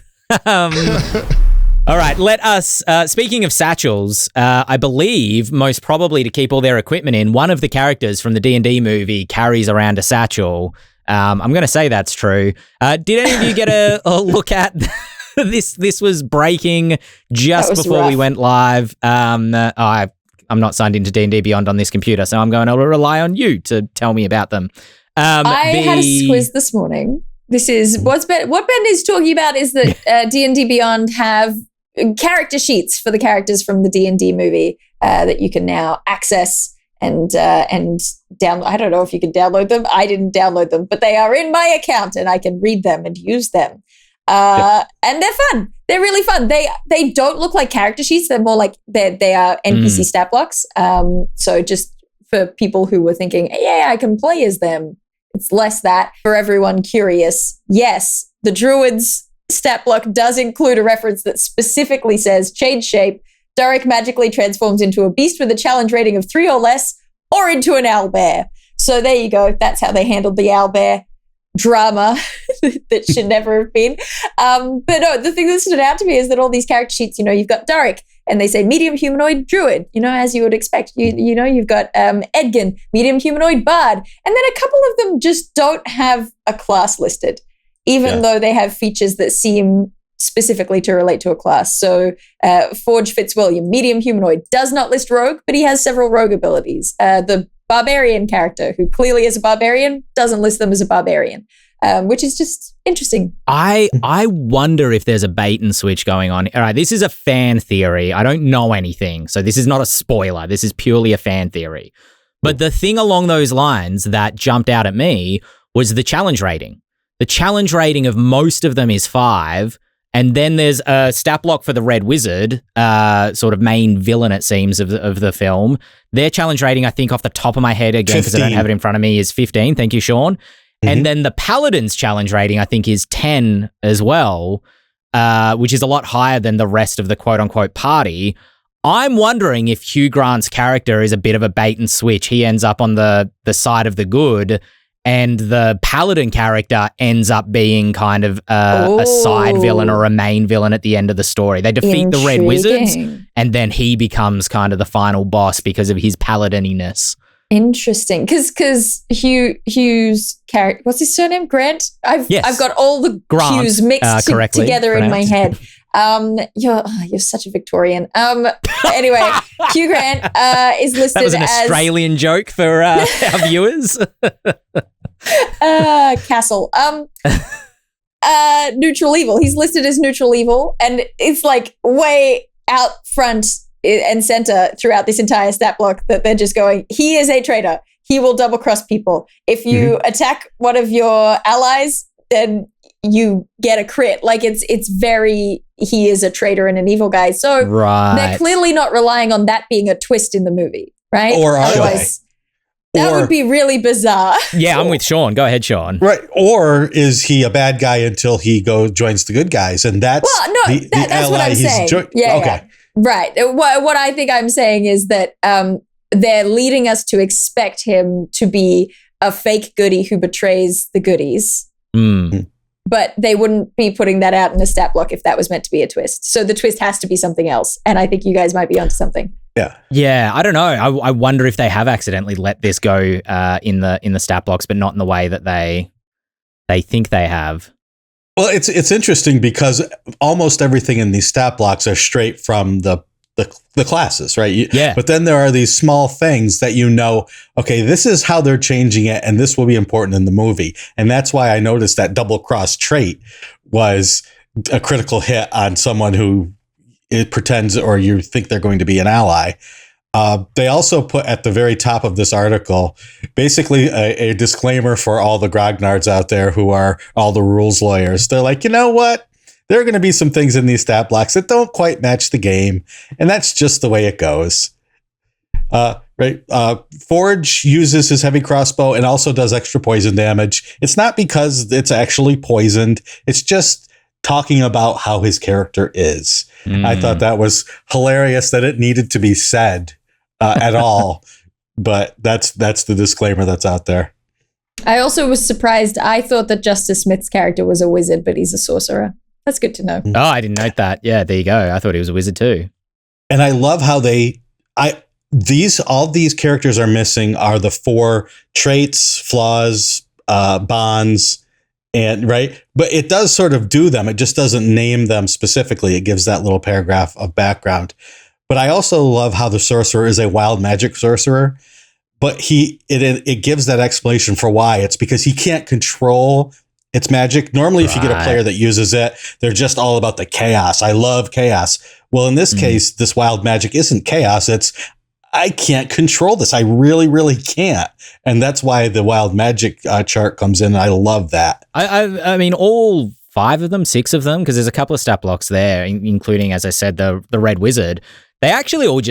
All right, let us. Speaking of satchels, I believe most probably to keep all their equipment in, one of the characters from the D&D movie carries around a satchel. I'm going to say that's true. Did any of you get a look at? This was breaking just before we went live. I'm not signed into D&D Beyond on this computer, so I'm going to rely on you to tell me about them. I had a quiz this morning. This is what Ben is talking about is that D&D Beyond have character sheets for the characters from the D&D movie that you can now access and download. I don't know if you can download them. I didn't download them, but they are in my account and I can read them and use them. And they're fun. They're really fun. They don't look like character sheets. They're more like they are NPC stat blocks. So just for people who were thinking, yeah, I can play as them. It's less that. For everyone curious, yes, the Druid's stat block does include a reference that specifically says change shape. Derek magically transforms into a beast with a challenge rating of 3 or less, or into an owlbear. So there you go. That's how they handled the owlbear drama that should never have been. But no, the thing that stood out to me is that all these character sheets, you've got Derek and they say medium humanoid druid, as you would expect. You've got Edgin, medium humanoid bard. And then a couple of them just don't have a class listed, even though they have features that seem specifically to relate to a class. So Forge Fitzwilliam, medium humanoid, does not list rogue, but he has several rogue abilities. The barbarian character, who clearly is a barbarian, doesn't list them as a barbarian, which is just interesting. I wonder if there's a bait and switch going on. All right, this is a fan theory. I don't know anything, so this is not a spoiler. This is purely a fan theory. But the thing along those lines that jumped out at me was the challenge rating. The challenge rating of most of them is 5, and then there's a stat block for the Red Wizard, sort of main villain, it seems, of the film. Their challenge rating, I think off the top of my head, again, because I don't have it in front of me, is 15. Thank you, Shawn. Mm-hmm. And then the Paladin's challenge rating, I think, is 10 as well, which is a lot higher than the rest of the quote-unquote party. I'm wondering if Hugh Grant's character is a bit of a bait and switch. He ends up on the side of the good, and the Paladin character ends up being kind of a side villain or a main villain at the end of the story. They defeat the Red Wizards, and then he becomes kind of the final boss because of his Paladininess. Interesting, because Hugh's character, what's his surname? Grant. I've got all the Hughes mixed together in my head. You're such a Victorian. Anyway, Hugh Grant is listed as... That was an Australian joke for our viewers. Castle. Neutral evil. He's listed as neutral evil, and it's like way out front and center throughout this entire stat block that they're just going, he is a traitor. He will double cross people. If you attack one of your allies, then you get a crit. Like it's very, he is a traitor and an evil guy. So they're clearly not relying on that being a twist in the movie, right? Or otherwise, that would be really bizarre. Yeah, I'm with Shawn. Go ahead, Shawn. Right. Or is he a bad guy until he joins the good guys? And that's that's what I'm saying. Okay. Yeah. Right. What I think I'm saying is that they're leading us to expect him to be a fake goodie who betrays the goodies. But they wouldn't be putting that out in a stat block if that was meant to be a twist. So the twist has to be something else. And I think you guys might be onto something. Yeah. Yeah. I don't know. I wonder if they have accidentally let this go in the stat blocks, but not in the way that they think they have. Well, it's interesting because almost everything in these stat blocks are straight from the classes, right? Yeah. But then there are these small things that okay, this is how they're changing it, and this will be important in the movie. And that's why I noticed that double cross trait was a critical hit on someone who it pretends or you think they're going to be an ally. They also put at the very top of this article, basically a disclaimer for all the grognards out there who are all the rules lawyers. They're like, you know what? There are going to be some things in these stat blocks that don't quite match the game. And that's just the way it goes. Right. Forge uses his heavy crossbow and also does extra poison damage. It's not because it's actually poisoned. It's just talking about how his character is. I thought that was hilarious that it needed to be said at all. But that's the disclaimer that's out there. I also was surprised. I thought that Justice Smith's character was a wizard, but he's a sorcerer. That's good to know. Oh, I didn't note that. Yeah, there you go. I thought he was a wizard too. And I love how all these characters are missing are the 4 traits, flaws, bonds, and right. But it does sort of do them. It just doesn't name them specifically. It gives that little paragraph of background. But I also love how the sorcerer is a wild magic sorcerer. But it gives that explanation for why. It's because he can't control its magic. Normally, if you get a player that uses it, they're just all about the chaos. I love chaos. Well, in this case, this wild magic isn't chaos. It's, I can't control this. I really, really can't. And that's why the wild magic chart comes in. And I love that. I mean, all 5 of them, 6 of them, because there's a couple of stat blocks there, including, as I said, the Red Wizard. They actually all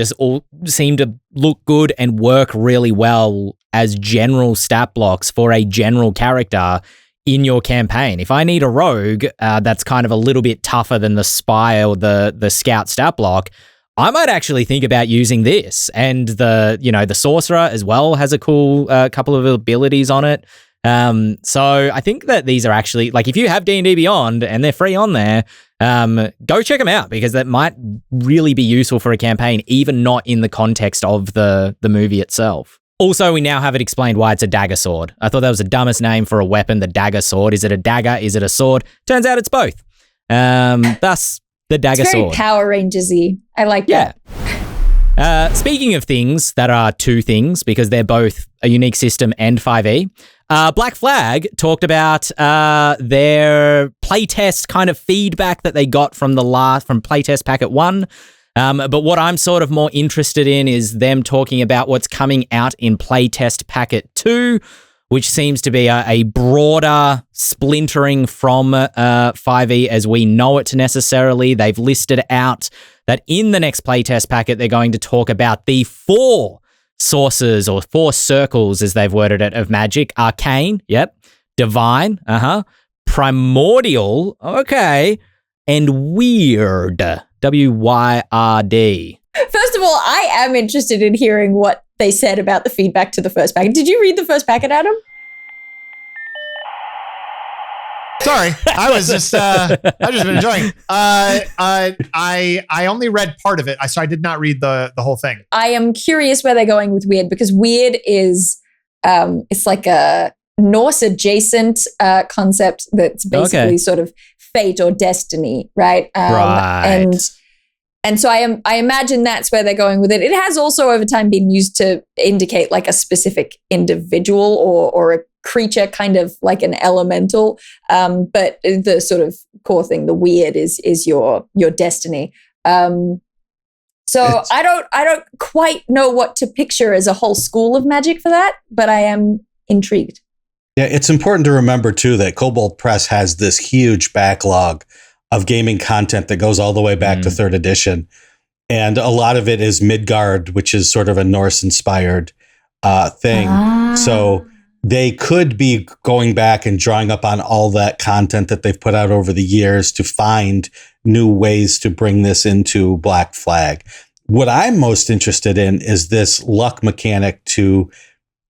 seem to look good and work really well as general stat blocks for a general character in your campaign. If I need a rogue that's kind of a little bit tougher than the spy or the scout stat block, I might actually think about using this. And the sorcerer as well has a cool couple of abilities on it. So I think that these are actually, like, if you have D&D Beyond and they're free on there, go check them out because that might really be useful for a campaign, even not in the context of the movie itself. Also, we now have it explained why it's a dagger sword. I thought that was the dumbest name for a weapon, the dagger sword. Is it a dagger? Is it a sword? Turns out it's both. Thus, the dagger sword. It's very Power Rangers-y. I like that. Speaking of things that are 2 things, because they're both a unique system and 5e, Black Flag talked about their playtest kind of feedback that they got from from playtest packet 1. But what I'm sort of more interested in is them talking about what's coming out in playtest packet 2, which seems to be a broader splintering from 5e as we know it necessarily. They've listed out that in the next playtest packet, they're going to talk about the 4 sources or 4 circles, as they've worded it, of magic. Arcane, yep. Divine, Primordial, okay. And Weird, W-Y-R-D. First of all, I am interested in hearing what they said about the feedback to the first packet. Did you read the first packet, Adam? Sorry, I just been enjoying. I only read part of it, so I did not read the whole thing. I am curious where they're going with weird, because weird is it's like a Norse adjacent concept that's basically sort of fate or destiny, right? Right. And so I imagine that's where they're going with it. It has also over time been used to indicate like a specific individual or a creature, kind of like an elemental. But the sort of core thing, the weird, is your destiny. So I don't quite know what to picture as a whole school of magic for that, but I am intrigued. Yeah, it's important to remember too that Kobold Press has this huge backlog of gaming content that goes all the way back to 3rd edition. And a lot of it is Midgard, which is sort of a Norse-inspired thing. So they could be going back and drawing up on all that content that they've put out over the years to find new ways to bring this into Black Flag. What I'm most interested in is this luck mechanic to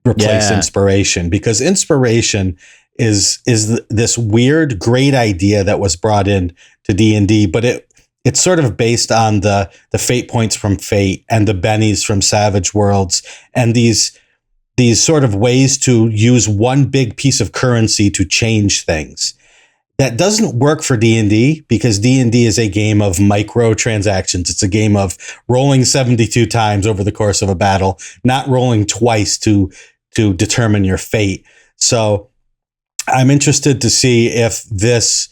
replace inspiration, because inspiration is this weird, great idea that was brought in to D&D, but it's sort of based on the fate points from Fate and the bennies from Savage Worlds, and these sort of ways to use one big piece of currency to change things. That doesn't work for D&D, because D&D is a game of microtransactions. It's a game of rolling 72 times over the course of a battle, not rolling twice to determine your fate. So I'm interested to see if this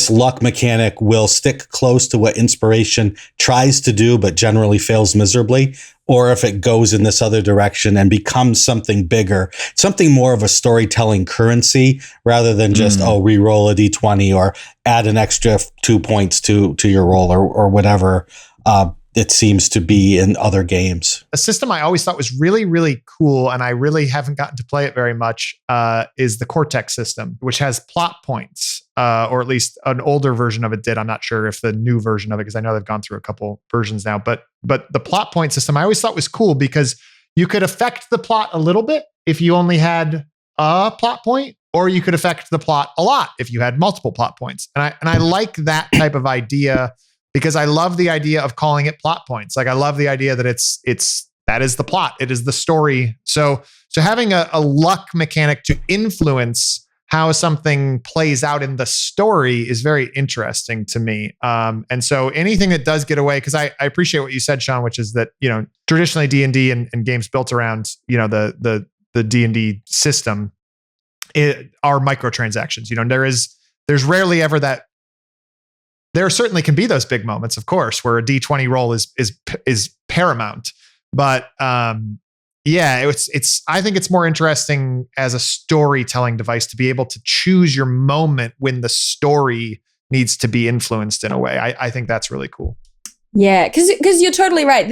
luck mechanic will stick close to what inspiration tries to do, but generally fails miserably, or if it goes in this other direction and becomes something bigger, something more of a storytelling currency, rather than just, re-roll a D20 or add an extra 2 points to your roll or whatever it seems to be in other games. A system I always thought was really, really cool, and I really haven't gotten to play it very much, is the Cortex system, which has plot points, or at least an older version of it did. I'm not sure if the new version of it, because I know they've gone through a couple versions now, but the plot point system I always thought was cool, because you could affect the plot a little bit if you only had a plot point, or you could affect the plot a lot if you had multiple plot points. And I like that type of idea, because I love the idea of calling it plot points. Like, I love the idea that that is the plot. It is the story. So having a luck mechanic to influence how something plays out in the story is very interesting to me. And so anything that does get away, because I appreciate what you said, Shawn, which is that, traditionally D&D and games built around, the D&D system are microtransactions. There's rarely ever that. There certainly can be those big moments, of course, where a D20 roll is paramount. But I think it's more interesting as a storytelling device to be able to choose your moment when the story needs to be influenced in a way. I think that's really cool. Yeah, because you're totally right.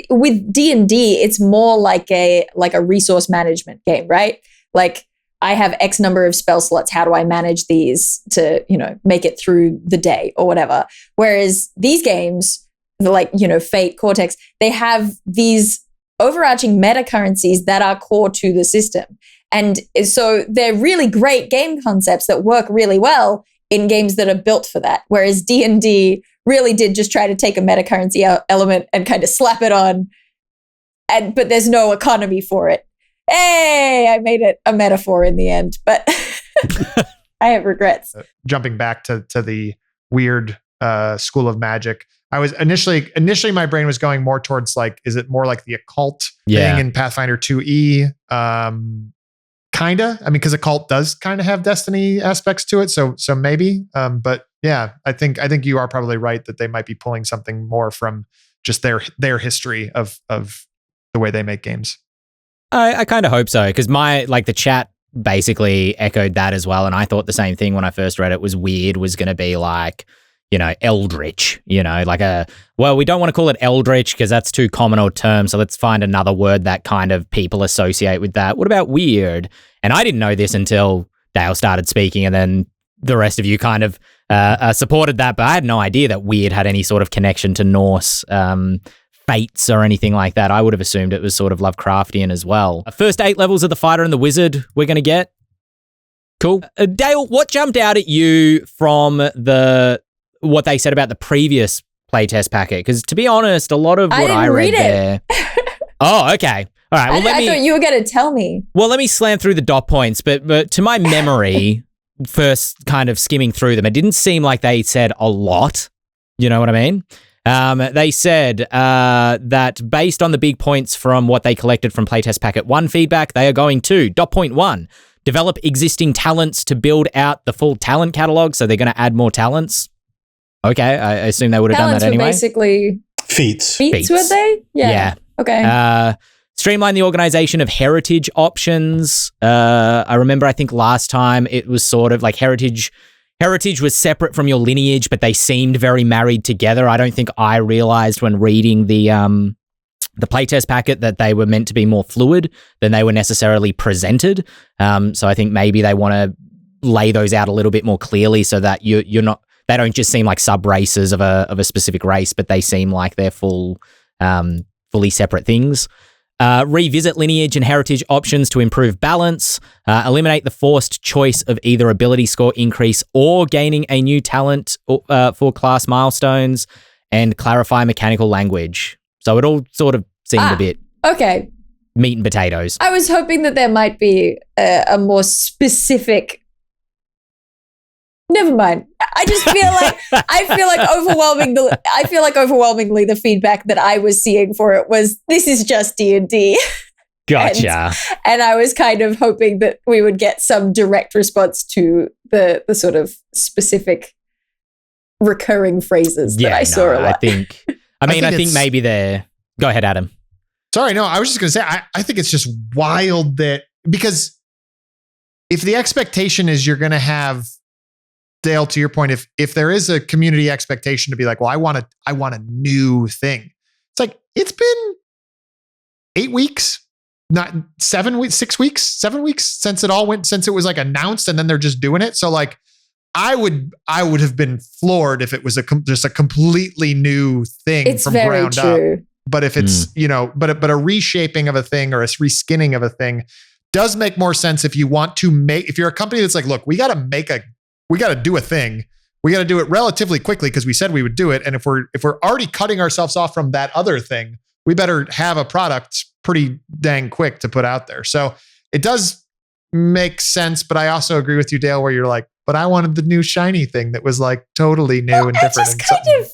With D&D, it's more like a resource management game, right? Like, I have X number of spell slots. How do I manage these to, make it through the day or whatever? Whereas these games, like, Fate, Cortex, they have these overarching meta currencies that are core to the system. And so they're really great game concepts that work really well in games that are built for that. Whereas D&D really did just try to take a meta currency element and kind of slap it on. But there's no economy for it. Hey, I made it a metaphor in the end, but I have regrets. Jumping back to the weird school of magic, I was initially my brain was going more towards, like, is it more like the occult thing in Pathfinder 2E? Kinda. I mean, because occult does kind of have destiny aspects to it, so maybe. But yeah, I think you are probably right that they might be pulling something more from just their history of the way they make games. I kind of hope so, because the chat basically echoed that as well, and I thought the same thing when I first read it. Was weird was going to be like, eldritch, we don't want to call it eldritch because that's too common a term, so let's find another word that kind of people associate with that. What about weird? And I didn't know this until Dael started speaking, and then the rest of you kind of supported that, but I had no idea that weird had any sort of connection to Norse fates or anything like that. I would have assumed it was sort of Lovecraftian as well. First 8 levels of the fighter and the wizard we're going to get. Cool. Dael, what jumped out at you from what they said about the previous playtest packet? Because to be honest, a lot of what I read there. Oh, okay. All right. Well, I thought you were going to tell me. Well, let me slam through the dot points, but to my memory, first kind of skimming through them, it didn't seem like they said a lot. You know what I mean? They said that based on the big points from what they collected from Playtest Packet 1 feedback, they are going to dot point 1, develop existing talents to build out the full talent catalog. So they're going to add more talents. Okay, I assume they would have done that anyway. Talents were basically feats, were they? Yeah. Okay. Streamline the organization of heritage options. I remember, I think last time it was sort of like heritage was separate from your lineage, but they seemed very married together. I don't think I realized when reading the playtest packet that they were meant to be more fluid than they were necessarily presented. So I think maybe they want to lay those out a little bit more clearly so that you're not. They don't just seem like sub races of a specific race, but they seem like they're fully separate things. Revisit lineage and heritage options to improve balance. Eliminate the forced choice of either ability score increase or gaining a new talent for class milestones, and clarify mechanical language. So it all sort of seemed a bit meat and potatoes. I was hoping that there might be a more specific. Never mind. I just feel like overwhelmingly the feedback that I was seeing for it was, this is just D&D. Gotcha. And I was kind of hoping that we would get some direct response to the sort of specific recurring phrases that I saw a lot. I think maybe they're... Go ahead, Adam. Sorry, no, I was just going to say, I think it's just wild that, because if the expectation is you're going to have, Dael, to your point, if there is a community expectation to be like, well, I want a new thing. It's like, it's been 8 weeks, not 7 weeks, 6 weeks, 7 weeks since it was like announced, and then they're just doing it. So like, I would have been floored if it was just a completely new thing. It's from very ground true. up. But if it's, but a reshaping of a thing or a reskinning of a thing does make more sense if you're a company that's like, look, we got to do a thing. We got to do it relatively quickly because we said we would do it. And if we're already cutting ourselves off from that other thing, we better have a product pretty dang quick to put out there. So it does make sense. But I also agree with you, Dael, where you're like, but I wanted the new shiny thing that was like totally new and different. I just kind of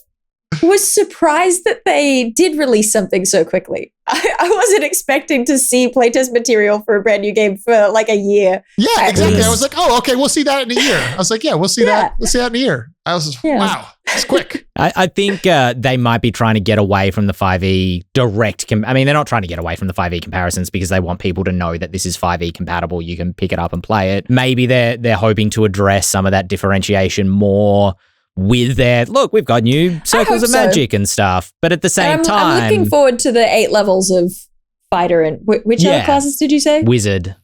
was surprised that they did release something so quickly. I wasn't expecting to see playtest material for a brand new game for like a year. Yeah, exactly. I was like, oh, okay, we'll see that in a year. I was like, yeah, we'll see that. We'll see that in a year. I was just, wow, it's quick. I think they might be trying to get away from the 5e direct. They're not trying to get away from the 5e comparisons because they want people to know that this is 5e compatible. You can pick it up and play it. Maybe they're hoping to address some of that differentiation more with their, look, we've got new circles of magic and stuff. But at the same time, I'm looking forward to the 8 levels of fighter and which other classes did you say? Wizard.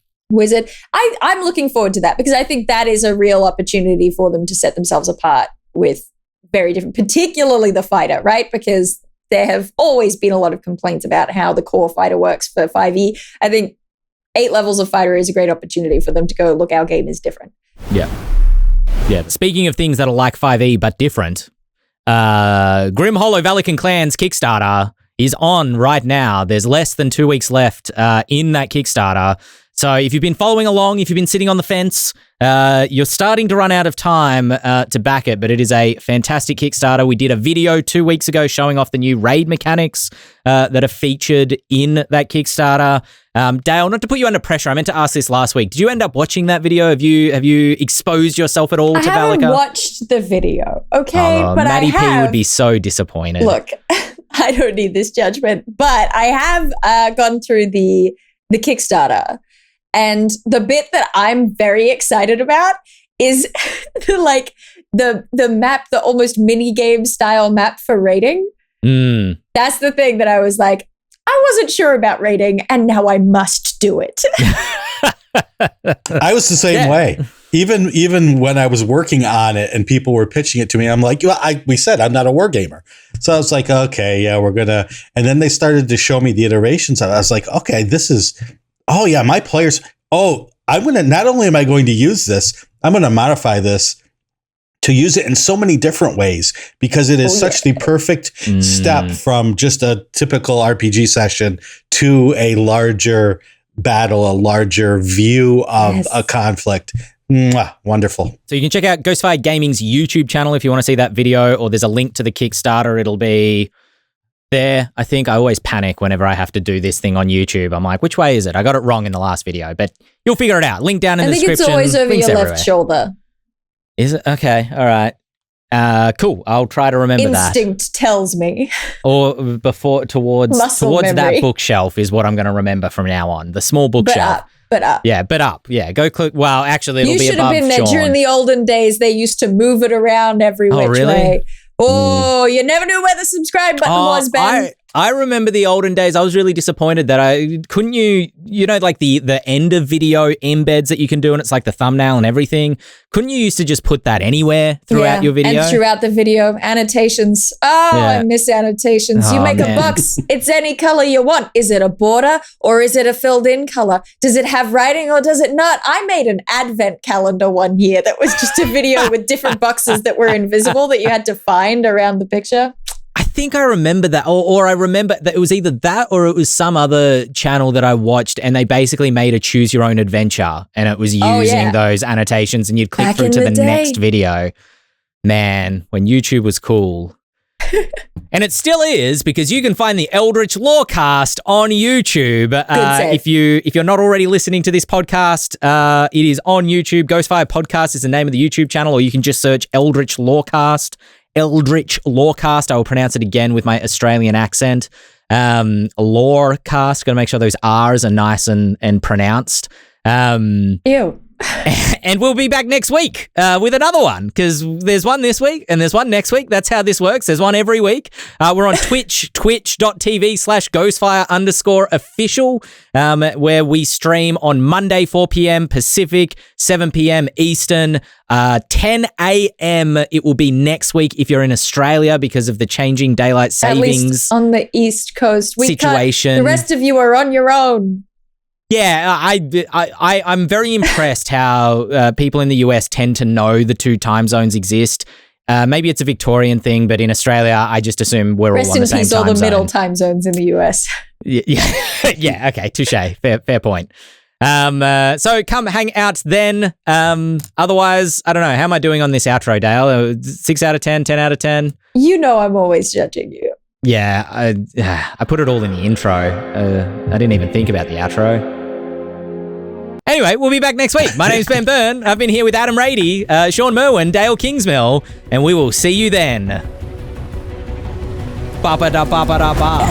I'm looking forward to that because I think that is a real opportunity for them to set themselves apart with very different, particularly the fighter, right? Because there have always been a lot of complaints about how the core fighter works for 5e. I think 8 levels of fighter is a great opportunity for them to go, look, our game is different. Yeah. Yeah. Speaking of things that are like 5e but different, Grim Hollow Valikan Clans Kickstarter is on right now. There's less than 2 weeks left in that Kickstarter. So if you've been following along, if you've been sitting on the fence, you're starting to run out of time to back it, but it is a fantastic Kickstarter. We did a video 2 weeks ago showing off the new raid mechanics that are featured in that Kickstarter. Dael, not to put you under pressure, I meant to ask this last week. Did you end up watching that video? Have you exposed yourself at all to Valikan? I haven't watched the video, okay? But Maddie P would be so disappointed. Look, I don't need this judgment, but I have gone through the Kickstarter. And the bit that I'm very excited about is the map, the almost mini game style map for raiding. That's the thing that I was like, I wasn't sure about raiding, and now I must do it. I was the same way. Even when I was working on it and people were pitching it to me, I'm like, we said I'm not a war gamer. So I was like, okay, yeah, we're gonna. And then they started to show me the iterations. I was like, okay, this is. Oh yeah, my players. Oh, not only am I going to use this, I'm going to modify this to use it in so many different ways, because it is such the perfect step from just a typical RPG session to a larger battle, a larger view of a conflict. Mwah, wonderful. So you can check out Ghostfire Gaming's YouTube channel if you want to see that video, or there's a link to the Kickstarter. It'll be there. I think I always panic whenever I have to do this thing on YouTube. I'm like, which way is it? I got it wrong in the last video, but you'll figure it out. Link down in the description. I think it's always over your left shoulder. Is it? Okay. All right. Cool. I'll try to remember that. Instinct tells me. Or towards that bookshelf is what I'm going to remember from now on. The small bookshelf. But up. Yeah, but up. Yeah, go click. Well, actually, it'll be above Shawn. You should have been there during the olden days. They used to move it around every which way. Oh, you never knew where the subscribe button was, Ben. I remember the olden days. I was really disappointed that like the end of video embeds that you can do, and it's like the thumbnail and everything. Couldn't you used to just put that anywhere throughout your video? And throughout the video, annotations. I miss annotations. You make a box. It's any color you want. Is it a border or is it a filled in color? Does it have writing or does it not? I made an advent calendar one year that was just a video with different boxes that were invisible that you had to find around the picture. I think I remember that, or I remember that it was either that or it was some other channel that I watched, and they basically made a choose your own adventure, and it was using those annotations, and you'd click through to the next video. Man, when YouTube was cool. And it still is, because you can find the Eldritch Lorecast on YouTube. If you're not already listening to this podcast, it is on YouTube. Ghostfire Podcast is the name of the YouTube channel, or you can just search Eldritch Lorecast. Eldritch Lorecast. I will pronounce it again with my Australian accent. Lorecast. Got to make sure those R's are nice and pronounced. Ew. And we'll be back next week with another one, because there's one this week and there's one next week. That's how this works. There's one every week. We're on Twitch, twitch.tv/Ghostfire_official, where we stream on Monday, 4 p.m. Pacific, 7 p.m. Eastern, 10 a.m. It will be next week if you're in Australia because of the changing daylight savings. At least on the East Coast situation. The rest of you are on your own. Yeah, I'm very impressed how people in the US tend to know the two time zones exist. Maybe it's a Victorian thing, but in Australia, I just assume we're all on the same time zone. all the middle time zones in the US. Yeah, okay, touche. Fair point. So come hang out then. Otherwise, I don't know. How am I doing on this outro, Dael? 6 out of 10, 10 out of 10? You know I'm always judging you. Yeah, I put it all in the intro. I didn't even think about the outro. Anyway, we'll be back next week. My name's Ben Byrne. I've been here with Adam Rady, Shawn Merwin, Dael Kingsmill, and we will see you then. Ba-ba-da-ba-ba-da-ba.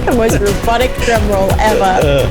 The most robotic drum roll ever.